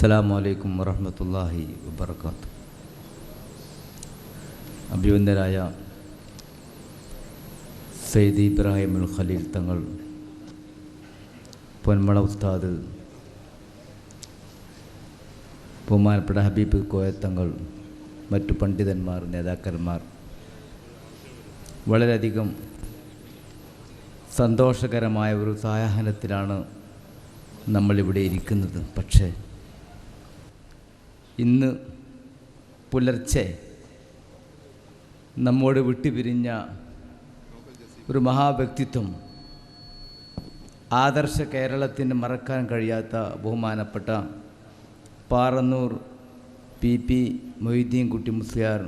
അസ്സലാമു അലൈക്കും വറഹ്മത്തുള്ളാഹി വബറകാതുഹു. അഭിവന്ദനായ സയ്യിദ് ഇബ്രാഹിമുൽ ഖലീൽ തങ്ങൾ, പൊന്മള ഉസ്താദ്, ബഹുമാനപ്പെട്ട ഹബീബ് കോയത്തങ്ങൾ, മറ്റു പണ്ഡിതന്മാർ, നേതാക്കന്മാർ, വളരെയധികം സന്തോഷകരമായ ഒരു സായാഹ്നത്തിലാണ് നമ്മളിവിടെ ഇരിക്കുന്നത്. പക്ഷേ ഇന്ന് പുലർച്ചെ നമ്മോട് വിട്ടുപിരിഞ്ഞ ഒരു മഹാവ്യക്തിത്വം, ആദർശ കേരളത്തിന് മറക്കാൻ കഴിയാത്ത ബഹുമാനപ്പെട്ട പാറന്നൂർ PP മൊയ്തീൻ കുട്ടി മുസ്ലിയാർ,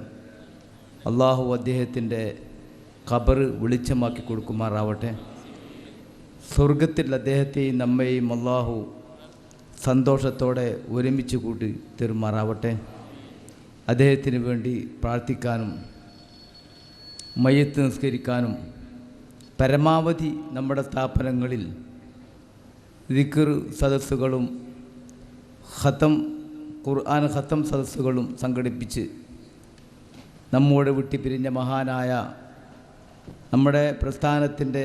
അള്ളാഹു അദ്ദേഹത്തിൻ്റെ ഖബർ വെളിച്ചമാക്കി കൊടുക്കുമാറാവട്ടെ. സ്വർഗത്തിൽ അദ്ദേഹത്തെയും നമ്മയും അള്ളാഹു സന്തോഷത്തോടെ ഒരുമിച്ച് കൂട്ടി തരുമാറാവട്ടെ. അദ്ദേഹത്തിന് വേണ്ടി പ്രാർത്ഥിക്കാനും മയ്യത്ത് നിസ്കരിക്കാനും പരമാവധി നമ്മുടെ സ്ഥാപനങ്ങളിൽ ദിക്ർ സദസ്സുകളും ഖുർആൻ ഖത്തം സദസ്സുകളും സംഘടിപ്പിച്ച് നമ്മോട് വിട്ടുപിരിഞ്ഞ മഹാനായ നമ്മുടെ പ്രസ്ഥാനത്തിൻ്റെ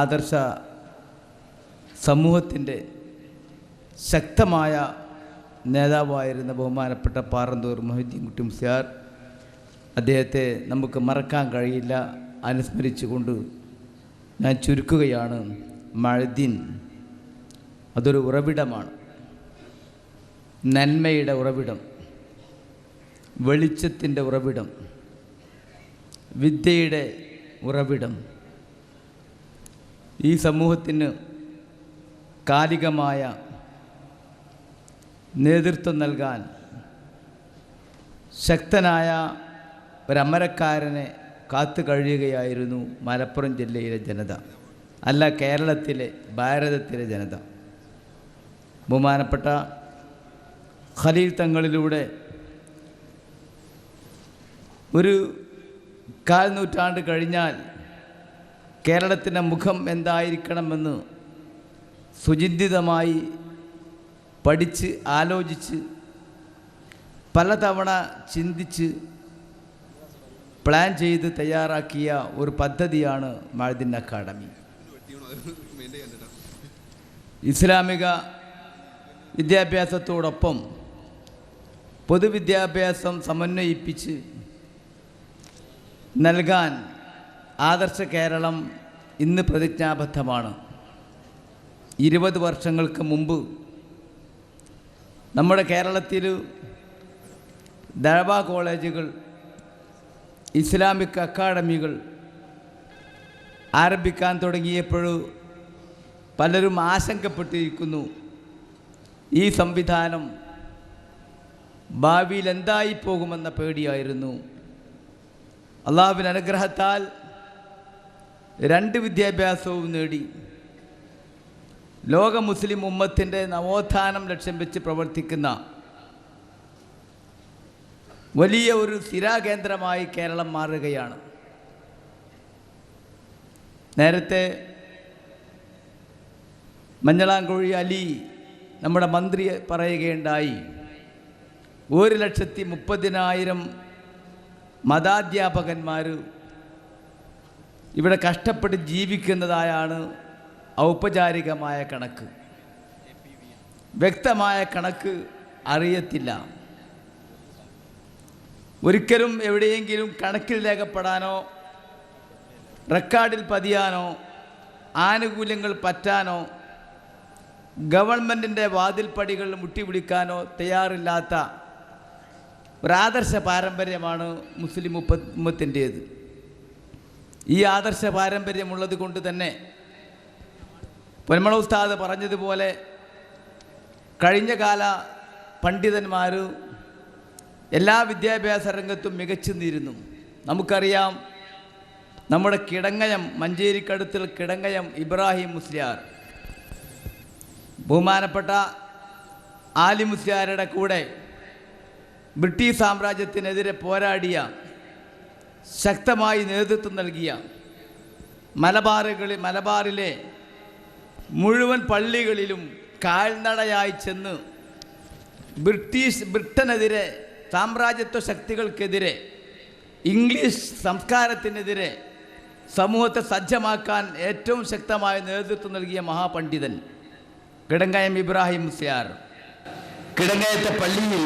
ആദർശ സമൂഹത്തിൻ്റെ ശക്തമായ നേതാവായിരുന്ന ബഹുമാനപ്പെട്ട പാറന്നൂർ മൊയ്തീൻ കുട്ടി മുസ്ലിയാർ, അദ്ദേഹത്തെ നമുക്ക് മറക്കാൻ കഴിയില്ല. അനുസ്മരിച്ചുകൊണ്ട് ഞാൻ ചുരുക്കുകയാണ്. മഅ്ദിൻ അതൊരു ഉറവിടമാണ്, നന്മയുടെ ഉറവിടം, വെളിച്ചത്തിൻ്റെ ഉറവിടം, വിദ്യയുടെ ഉറവിടം. ഈ സമൂഹത്തിന് കാലികമായ നേതൃത്വം നൽകാൻ ശക്തനായ ഒരമരക്കാരനെ കാത്തു കഴിയുകയായിരുന്നു മലപ്പുറം ജില്ലയിലെ ജനത, അല്ല കേരളത്തിലെ, ഭാരതത്തിലെ ജനത. ബഹുമാനപ്പെട്ട ഖലീൽ തങ്ങളിലൂടെ ഒരു 1/4 നൂറ്റാണ്ട് കഴിഞ്ഞാൽ കേരളത്തിൻ്റെ മുഖം എന്തായിരിക്കണമെന്ന് സുചിന്തിതമായി പഠിച്ച് ആലോചിച്ച് പലതവണ ചിന്തിച്ച് പ്ലാൻ ചെയ്ത് തയ്യാറാക്കിയ ഒരു പദ്ധതിയാണ് മഅ്ദിൻ അക്കാഡമി. ഇസ്ലാമിക വിദ്യാഭ്യാസത്തോടൊപ്പം പൊതുവിദ്യാഭ്യാസം സമന്വയിപ്പിച്ച് നൽകാൻ ആദർശ കേരളം ഇന്ന് പ്രതിജ്ഞാബദ്ധമാണ്. 20 വർഷങ്ങൾക്ക് മുമ്പ് നമ്മുടെ കേരളത്തിൽ ദഅവ കോളേജുകൾ, ഇസ്ലാമിക് അക്കാഡമികൾ ആരംഭിക്കാൻ തുടങ്ങിയപ്പോൾ പലരും ആശങ്കപ്പെട്ടിരിക്കുന്നു. ഈ സംവിധാനം ഭാവിയിൽ എന്തായി പോകുമെന്ന പേടിയായിരുന്നു. അള്ളാഹുവിൻ്റെ അനുഗ്രഹത്താൽ 2 വിദ്യാഭ്യാസവും നേടി ലോക മുസ്ലിം ഉമ്മത്തിൻ്റെ നവോത്ഥാനം ലക്ഷ്യം വെച്ച് പ്രവർത്തിക്കുന്ന വലിയ ഒരു സ്ഥിരാകേന്ദ്രമായി കേരളം മാറുകയാണ്. നേരത്തെ മഞ്ഞളാംകുഴി അലി നമ്മുടെ മന്ത്രി പറയുകയുണ്ടായി, 1,30,000 മതാധ്യാപകന്മാർ ഇവിടെ കഷ്ടപ്പെട്ട് ജീവിക്കുന്നതായാണ് ഔപചാരികമായ കണക്ക്. വ്യക്തമായ കണക്ക് അറിയത്തില്ല. ഒരിക്കലും എവിടെയെങ്കിലും കണക്കിൽ രേഖപ്പെടാനോ റെക്കോർഡിൽ പതിയാനോ ആനുകൂല്യങ്ങൾ പറ്റാനോ ഗവൺമെൻറ്റിൻ്റെ വാതിൽപ്പടികൾ മുട്ടിപിടിക്കാനോ തയ്യാറില്ലാത്ത ഒരാദർശ പാരമ്പര്യമാണ് മുസ്ലിം ഉമ്മത്തിൻ്റേത്. ഈ ആദർശ പാരമ്പര്യമുള്ളത് കൊണ്ട് തന്നെ പൊന്മള ഉസ്താദ് പറഞ്ഞതുപോലെ കഴിഞ്ഞ കാല പണ്ഡിതന്മാർ എല്ലാ വിദ്യാഭ്യാസ രംഗത്തും മികച്ചു നിന്നിരുന്നു. നമുക്കറിയാം, നമ്മുടെ കിടങ്ങയം, മഞ്ചേരിക്കടുത്തുള്ള കിടങ്ങയം ഇബ്രാഹിം മുസ്ലിയാർ, ബഹുമാനപ്പെട്ട ആലി മുസ്ലിയാരുടെ കൂടെ ബ്രിട്ടീഷ് സാമ്രാജ്യത്തിനെതിരെ പോരാടിയ, ശക്തമായി നേതൃത്വം നൽകിയ, മലബാറിലെ മുഴുവൻ പള്ളികളിലും കാൽനടയായി ചെന്ന് ബ്രിട്ടനെതിരെ, സാമ്രാജ്യത്വ ശക്തികൾക്കെതിരെ, ഇംഗ്ലീഷ് സംസ്കാരത്തിനെതിരെ സമൂഹത്തെ സജ്ജമാക്കാൻ ഏറ്റവും ശക്തമായ നേതൃത്വം നൽകിയ മഹാപണ്ഡിതൻ കിടങ്ങയം ഇബ്രാഹിം മുസ്ലിയാർ. കിടങ്ങയത്തെ പള്ളിയിൽ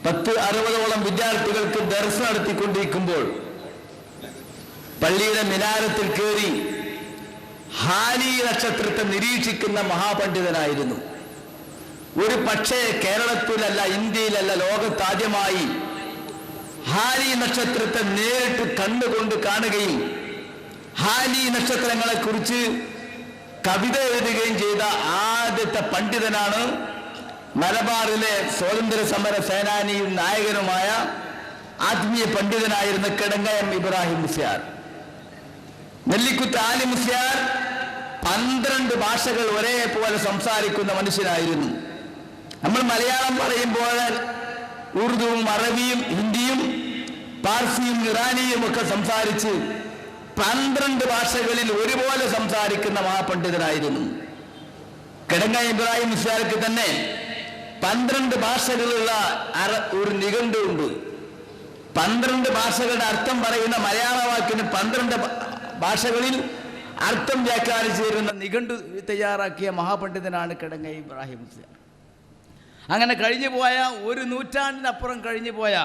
10-60ഓളം വിദ്യാർത്ഥികൾക്ക് ദർസ് നടത്തിക്കൊണ്ടിരിക്കുമ്പോൾ പള്ളിയുടെ മിനാരത്തിൽ കയറി ഹാലി നക്ഷത്രത്തെ നിരീക്ഷിക്കുന്ന മഹാപണ്ഡിതനായിരുന്നു. ഒരു പക്ഷേ കേരളത്തിലല്ല, ഇന്ത്യയിലല്ല, ലോകത്താദ്യമായി ഹാലി നക്ഷത്രത്തെ നേരിട്ട് കണ്ണുകൊണ്ട് കാണുകയും ഹാലി നക്ഷത്രങ്ങളെ കുറിച്ച് കവിത എഴുതുകയും ചെയ്ത ആദ്യത്തെ പണ്ഡിതനാണ് മലബാറിലെ സ്വാതന്ത്ര്യ സമര സേനാനിയും നായകനുമായ ആത്മീയ പണ്ഡിതനായിരുന്ന കിടങ്ങയം ഇബ്രാഹിം മുസ്ലിയാർ. നെല്ലിക്കുത്ത് ആലി മുസ്ലിയാർ 12 ഭാഷകൾ ഒരേപോലെ സംസാരിക്കുന്ന മനുഷ്യനായിരുന്നു. നമ്മൾ മലയാളം പറയുമ്പോൾ ഉറുദുവും അറബിയും ഹിന്ദിയും പാർസിയും ഇറാനിയും ഒക്കെ സംസാരിച്ച് 12 ഭാഷകളിൽ ഒരുപോലെ സംസാരിക്കുന്ന മഹാപണ്ഡിതനായിരുന്നു. കിടങ്ങയം ഇബ്രാഹിം മുസ്ലിയാർക്ക് തന്നെ 12 ഭാഷകളുള്ള ഒരു നിഘണ്ടുണ്ട്. 12 ഭാഷകളുടെ അർത്ഥം പറയുന്ന മലയാള വാക്കിന് 12 ഭാഷകളിൽ അർത്ഥം വ്യാഖ്യാനിച്ചു തരുന്ന നിഘണ്ടു തയ്യാറാക്കിയ മഹാപണ്ഡിതനാണ് കിടങ്ങയം ഇബ്രാഹിം മുസ്ലിയാർ. അങ്ങനെ കഴിഞ്ഞു പോയ, ഒരു നൂറ്റാണ്ടിനപ്പുറം കഴിഞ്ഞു പോയ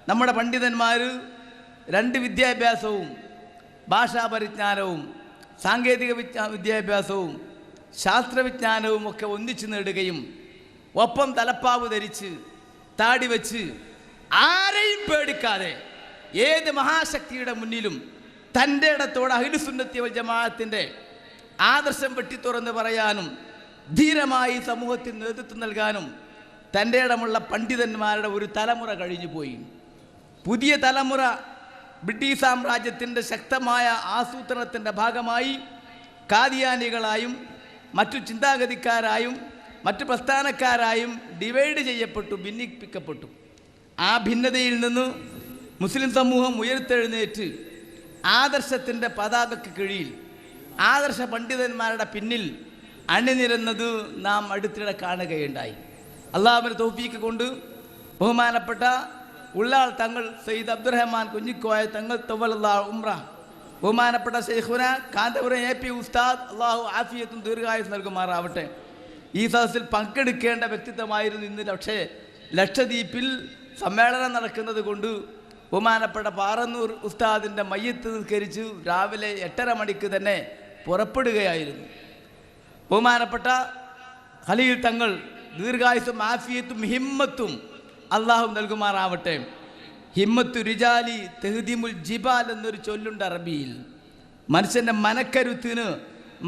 നമ്മുടെ പണ്ഡിതന്മാർ 2 വിദ്യാഭ്യാസവും ഭാഷാപരിജ്ഞാനവും സാങ്കേതിക വിദ്യാഭ്യാസവും ശാസ്ത്രവിജ്ഞാനവും ഒക്കെ ഒന്നിച്ചു നേടുകയും ഒപ്പം തലപ്പാവ് ധരിച്ച് താടി വെച്ച് ആരെയും പേടിക്കാതെ ഏത് മഹാശക്തിയുടെ മുന്നിലും തൻ്റെ ഇടത്തോടെ അഹ്ലുസുന്നത്തി വൽ ജമാഅത്തിൻ്റെ ആദർശം വെട്ടിത്തുറന്ന് പറയാനും ധീരമായി സമൂഹത്തിന് നേതൃത്വം നൽകാനും തൻ്റെ ഇടമുള്ള പണ്ഡിതന്മാരുടെ ഒരു തലമുറ കഴിഞ്ഞു പോയി. പുതിയ തലമുറ ബ്രിട്ടീഷ് സാമ്രാജ്യത്തിൻ്റെ ശക്തമായ ആസൂത്രണത്തിൻ്റെ ഭാഗമായി കാദിയാനികളായും മറ്റു ചിന്താഗതിക്കാരായും മറ്റു പ്രസ്ഥാനക്കാരായും ഡിവൈഡ് ചെയ്യപ്പെട്ടു, ഭിന്നിപ്പിക്കപ്പെട്ടു. ആ ഭിന്നതയിൽ നിന്ന് മുസ്ലിം സമൂഹം ഉയർത്തെഴുന്നേറ്റ് ആദർശത്തിൻ്റെ പതാകയ്ക്ക് കീഴിൽ ആദർശ പണ്ഡിതന്മാരുടെ പിന്നിൽ അണിനിരന്നത് നാം അടുത്തിടെ കാണുകയുണ്ടായി. അള്ളാഹുവിൻ്റെ തൗഫീക്ക് കൊണ്ട് ബഹുമാനപ്പെട്ട ഉള്ളാൾ തങ്ങൾ സയ്യിദ് അബ്ദുറഹ്മാൻ കുഞ്ഞിക്കോയ തങ്ങൾ തവ്വലല്ലാ ഉംറ, ബഹുമാനപ്പെട്ട ശൈഖുന കാന്തപുരം AP ഉസ്താദ്, അള്ളാഹു ആഫിയത്തും ദീർഘായുസ് നൽകുമാറാവട്ടെ, ഈ സദസ്സിൽ പങ്കെടുക്കേണ്ട വ്യക്തിത്വമായിരുന്നു ഇന്ന്. പക്ഷേ ലക്ഷദ്വീപിൽ സമ്മേളനം നടക്കുന്നത് കൊണ്ട് ബഹുമാനപ്പെട്ട പാറന്നൂർ ഉസ്താദിൻ്റെ മയ്യത്ത് നിസ്കരിച്ച് രാവിലെ 8:30 മണിക്ക് തന്നെ പുറപ്പെടുകയായിരുന്നു. ബഹുമാനപ്പെട്ട ഖലീൽ തങ്ങൾ ദീർഘായുസും ആഫിയത്തും ഹിമ്മത്തും അള്ളാഹു നൽകുമാറാവട്ടെ. ഹിമ്മത്തു റിജാലി തെഹ്ദിമുൽ ജിബാൽ എന്നൊരു ചൊല്ലുണ്ട് അറബിയിൽ. മനുഷ്യൻ്റെ മനക്കരുത്തിന്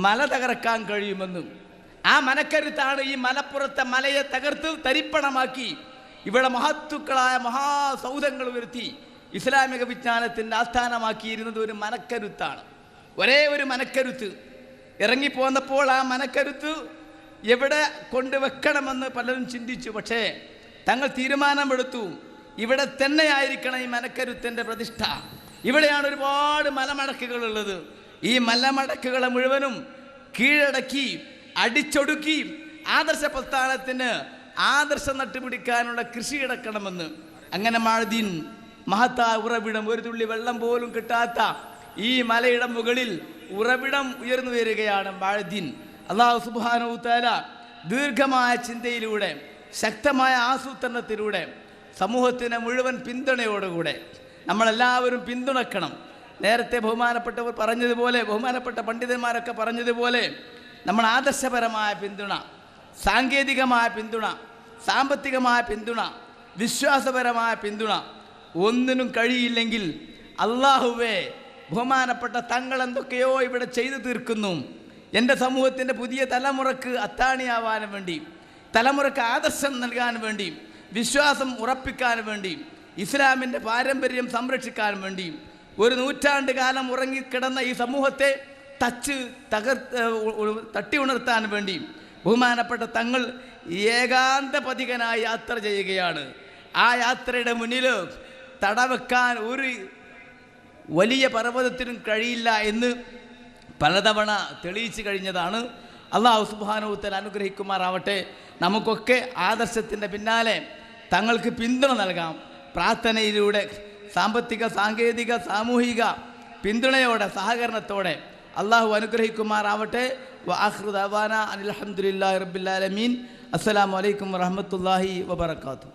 മല തകർക്കാൻ കഴിയുമെന്നും ആ മനക്കരുത്താണ് ഈ മലപ്പുറത്തെ മലയെ തകർത്ത് തരിപ്പണമാക്കി ഇവിടെ മഹത്തുക്കളായ മഹാസൗധങ്ങൾ ഉയർത്തി ഇസ്ലാമിക വിജ്ഞാനത്തിൻ്റെ ആസ്ഥാനമാക്കിയിരുന്നത് ഒരു മനക്കരുത്താണ്. ഒരേ ഒരു മനക്കരുത്ത് ഇറങ്ങിപ്പോന്നപ്പോൾ ആ മനക്കരുത്ത് എവിടെ കൊണ്ടുവെക്കണമെന്ന് പലരും ചിന്തിച്ചു. പക്ഷേ തങ്ങൾ തീരുമാനമെടുത്തു, ഇവിടെ തന്നെയായിരിക്കണം ഈ മനക്കരുത്തിൻ്റെ പ്രതിഷ്ഠ. ഇവിടെയാണ് ഒരുപാട് മലമടക്കുകളുള്ളത്. ഈ മലമടക്കുകളെ മുഴുവനും കീഴടക്കി അടിച്ചൊടുക്കി ആദർശ പ്രസ്ഥാനത്തിന് ആദർശം നട്ടുപിടിക്കാനുള്ള കൃഷി കിടക്കണമെന്ന്. അങ്ങനെ മാഴദീൻ മഹത്തായ ഉറവിടം, ഒരു തുള്ളി വെള്ളം പോലും കിട്ടാത്ത ഈ മലയുടെ മുകളിൽ ഉറവിടം ഉയർന്നു വരികയാണ് മാഴദീൻ. അല്ലാഹു സുബ്ഹാനഹു വ തആല ദീർഘമായ ചിന്തയിലൂടെ ശക്തമായ ആസൂത്രണത്തിലൂടെ സമൂഹത്തിന് മുഴുവൻ പിന്തുണയോടുകൂടെ നമ്മളെല്ലാവരും പിന്തുണക്കണം. നേരത്തെ ബഹുമാനപ്പെട്ടവർ പറഞ്ഞതുപോലെ, ബഹുമാനപ്പെട്ട പണ്ഡിതന്മാരൊക്കെ പറഞ്ഞതുപോലെ, നമ്മൾ ആദർശപരമായ പിന്തുണ, സാങ്കേതികമായ പിന്തുണ, സാമ്പത്തികമായ പിന്തുണ, വിശ്വാസപരമായ പിന്തുണ ഒന്നിനും കഴിയില്ലെങ്കിൽ അള്ളാഹുവേ, ബഹുമാനപ്പെട്ട തങ്ങൾ എന്തൊക്കെയോ ഇവിടെ ചെയ്തു തീർക്കുന്നു. എൻ്റെ സമൂഹത്തിൻ്റെ പുതിയ തലമുറക്ക് അത്താണിയാവാനും വേണ്ടി, തലമുറക്ക് ആദർശം നൽകാൻ വേണ്ടി, വിശ്വാസം ഉറപ്പിക്കാൻ വേണ്ടി, ഇസ്ലാമിൻ്റെ പാരമ്പര്യം സംരക്ഷിക്കാൻ വേണ്ടി, ഒരു നൂറ്റാണ്ട് കാലം ഉറങ്ങിക്കിടന്ന ഈ സമൂഹത്തെ തട്ടി ഉണർത്താൻ വേണ്ടി ബഹുമാനപ്പെട്ട തങ്ങൾ ഏകാന്തപതികനായി യാത്ര ചെയ്യുകയാണ്. ആ യാത്രയുടെ മുന്നിൽ തടവെക്കാൻ ഒരു വലിയ പർവ്വതത്തിനും കഴിയില്ല എന്ന് പലതവണ തെളിയിച്ചു കഴിഞ്ഞതാണ്. അള്ളാഹു സുബ്ഹാനഹു വ തആല അനുഗ്രഹിക്കുമാറാവട്ടെ. നമുക്കൊക്കെ ആദർശത്തിൻ്റെ പിന്നാലെ തങ്ങൾക്ക് പിന്തുണ നൽകാം. പ്രാർത്ഥനയിലൂടെ സാമ്പത്തിക, സാങ്കേതിക, സാമൂഹിക പിന്തുണയോടെ, സഹകരണത്തോടെ അള്ളാഹു അനുഗ്രഹിക്കുമാറാവട്ടെ. വആഖിറു ദഅവാനാ അനിൽ ഹംദുലില്ലാഹി റബ്ബിൽ ആലമീൻ. അസ്സലാമു അലൈക്കും വറഹ്മത്തുള്ളാഹി വബറകാതുഹു.